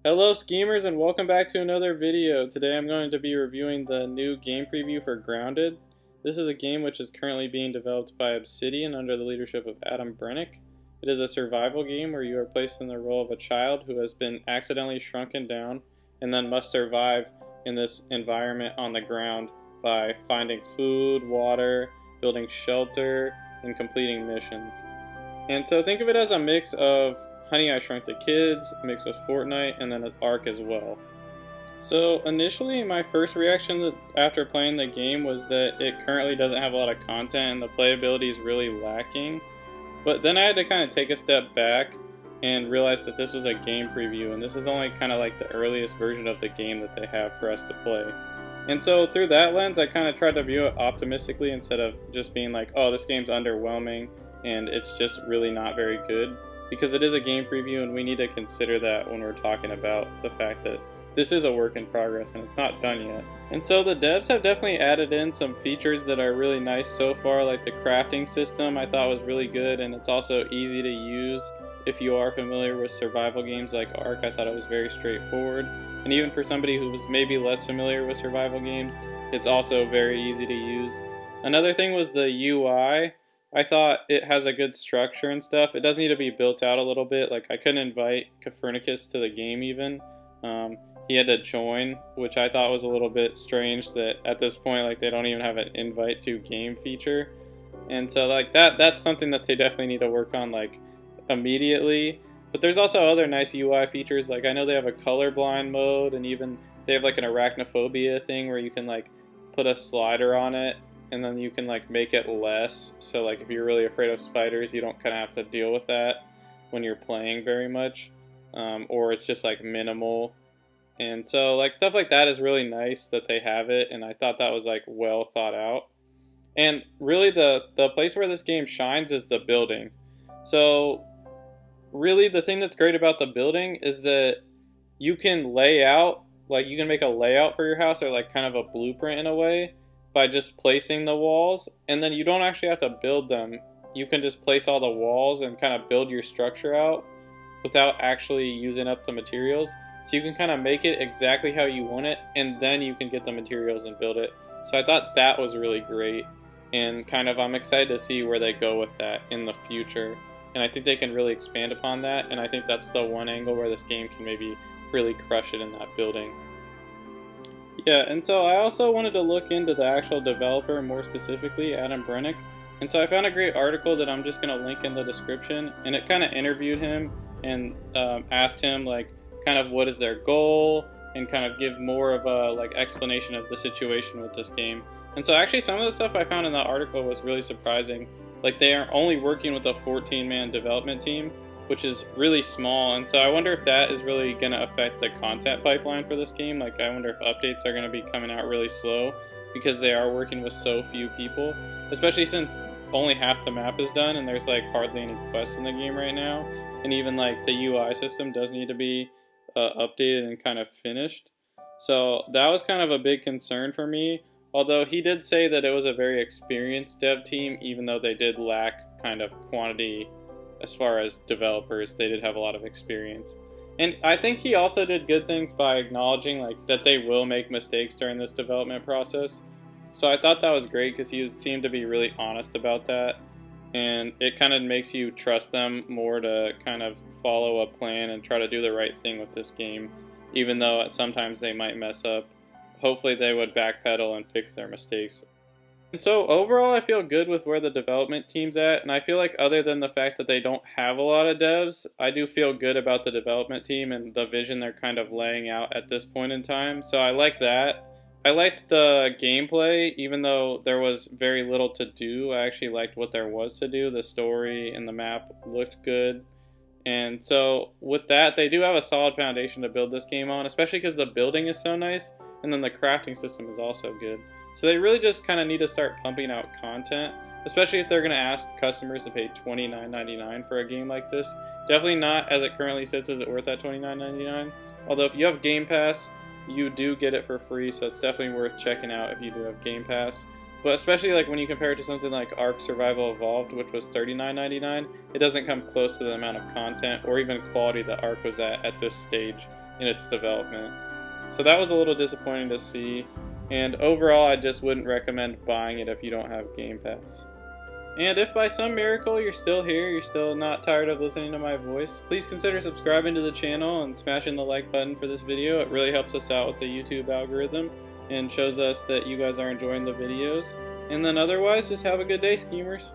Hello schemers, and welcome back to another video. Today I'm going to be reviewing the new game preview for Grounded. This is a game which is currently being developed by Obsidian under the leadership of Adam Brennick. It is a survival game where you are placed in the role of a child who has been accidentally shrunken down and then must survive in this environment on the ground by finding food, water, building shelter, and completing missions. And so think of it as a mix of Honey, I Shrunk the Kids, mixed with Fortnite, and then an Ark as well. So initially, my first reaction after playing the game was that it currently doesn't have a lot of content and the playability is really lacking. But then I had to kind of take a step back and realize that this was a game preview, and this is only kind of like the earliest version of the game that they have for us to play. And so through that lens, I kind of tried to view it optimistically instead of just being like, oh, this game's underwhelming and it's just really not very good. Because it is a game preview and we need to consider that when we're talking about the fact that this is a work in progress and it's not done yet. And so the devs have definitely added in some features that are really nice so far, like the crafting system I thought was really good, and it's also easy to use. If you are familiar with survival games like Ark, I thought it was very straightforward. And even for somebody who was maybe less familiar with survival games, it's also very easy to use. Another thing was the UI. I thought it has a good structure and stuff. It does need to be built out a little bit. Like, I couldn't invite Copernicus to the game even. He had to join, which I thought was a little bit strange that at this point, like, they don't even have an invite to game feature. And so, like, that's something that they definitely need to work on, like, immediately. But there's also other nice UI features. Like, I know they have a colorblind mode, and even they have, like, an arachnophobia thing where you can, like, put a slider on it and then you can like make it less, so like if you're really afraid of spiders, you don't kind of have to deal with that when you're playing very much, or it's just like minimal. And so like stuff like that is really nice that they have it, and I thought that was like well thought out. And really the place where this game shines is the building. So really the thing that's great about the building is that you can lay out, like you can make a layout for your house, or like kind of a blueprint in a way, by just placing the walls, and then you don't actually have to build them. You can just place all the walls and kind of build your structure out without actually using up the materials. So you can kind of make it exactly how you want it, and then you can get the materials and build it. So I thought that was really great, and kind of I'm excited to see where they go with that in the future. And I think they can really expand upon that, and I think that's the one angle where this game can maybe really crush it in that building. Yeah, and so I also wanted to look into the actual developer, more specifically Adam Brennick. And so I found a great article that I'm just going to link in the description, and it kind of interviewed him and asked him like kind of what is their goal, and kind of give more of a like explanation of the situation with this game. And so actually some of the stuff I found in that article was really surprising. Like they are only working with a 14-man development team, which is really small, and so I wonder if that is really going to affect the content pipeline for this game. Like I wonder if updates are going to be coming out really slow because they are working with so few people, especially since only half the map is done and there's like hardly any quests in the game right now, and even like the UI system does need to be updated and kind of finished. So that was kind of a big concern for me, although he did say that it was a very experienced dev team, even though they did lack kind of quantity. As far as developers, they did have a lot of experience. And I think he also did good things by acknowledging like that they will make mistakes during this development process. So I thought that was great because he seemed to be really honest about that. And it kind of makes you trust them more to kind of follow a plan and try to do the right thing with this game. Even though sometimes they might mess up, hopefully they would backpedal and fix their mistakes. And so overall I feel good with where the development team's at, and I feel like other than the fact that they don't have a lot of devs, I do feel good about the development team and the vision they're kind of laying out at this point in time. So I like that. I liked the gameplay, even though there was very little to do. I actually liked what there was to do. The story and the map looked good. And so with that, they do have a solid foundation to build this game on, especially because the building is so nice, and then the crafting system is also good. So they really just kind of need to start pumping out content, especially if they're going to ask customers to pay $29.99 for a game like this. Definitely not, as it currently sits, is it worth that $29.99. Although if you have Game Pass, you do get it for free, so it's definitely worth checking out if you do have Game Pass. But especially like when you compare it to something like Ark Survival Evolved, which was $39.99, it doesn't come close to the amount of content or even quality that Ark was at this stage in its development. So that was a little disappointing to see, and overall I just wouldn't recommend buying it if you don't have Game Pass. And if by some miracle you're still here, you're still not tired of listening to my voice, please consider subscribing to the channel and smashing the like button for this video. It really helps us out with the YouTube algorithm and shows us that you guys are enjoying the videos. And then otherwise, just have a good day, schemers.